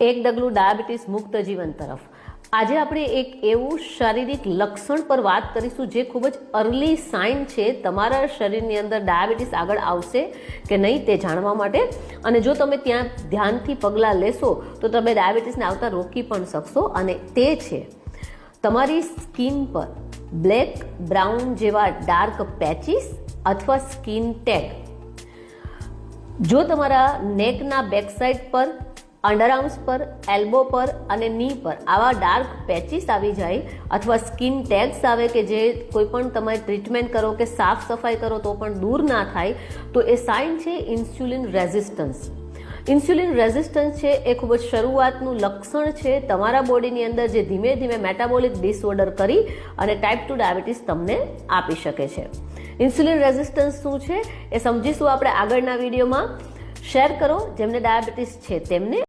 એક ડગલું ડાયાબિટીસ મુક્ત જીવન તરફ. આજે આપણે એક એવું શારીરિક લક્ષણ પર વાત કરીશું જે ખૂબ જ અર્લી સાઇન છે તમારા શરીરની અંદર ડાયાબિટીસ આગળ આવશે કે નહીં તે જાણવા માટે. અને જો તમે ત્યાં ધ્યાનથી પગલાં લેશો તો તમે ડાયાબિટીસને આવતા રોકી પણ શકશો. અને તે છે તમારી સ્કિન પર બ્લેક બ્રાઉન જેવા ડાર્ક પેચીસ અથવા સ્કિન ટેગ. જો તમારા નેકના બેક સાઇડ પર, અંડરઆર્મ્સ પર, એલ્બો પર અને ની પર આવા ડાર્ક પેચીસ આવી જાય અથવા સ્કિન ટેગ્સ આવે કે જે કોઈ પણ તમે ટ્રીટમેન્ટ કરો કે સાફ સફાઈ કરો તો પણ દૂર ના થાય, તો એ સાઇન છે ઇન્સ્યુલિન રેઝિસ્ટન્સ. ઇન્સ્યુલિન રેઝિસ્ટન્સ છે એ ખૂબ જ શરૂઆતનું લક્ષણ છે તમારા બોડીની અંદર જે ધીમે ધીમે મેટાબોલિક ડિસઓર્ડર કરી અને ટાઈપ 2 ડાયાબિટીસ તમને આપી શકે છે. ઇન્સ્યુલિન રેઝિસ્ટન્સ શું છે એ સમજીશું આપણે આગળના વિડીયોમાં. શેર કરો જેમને ડાયાબિટીસ છે તેમને.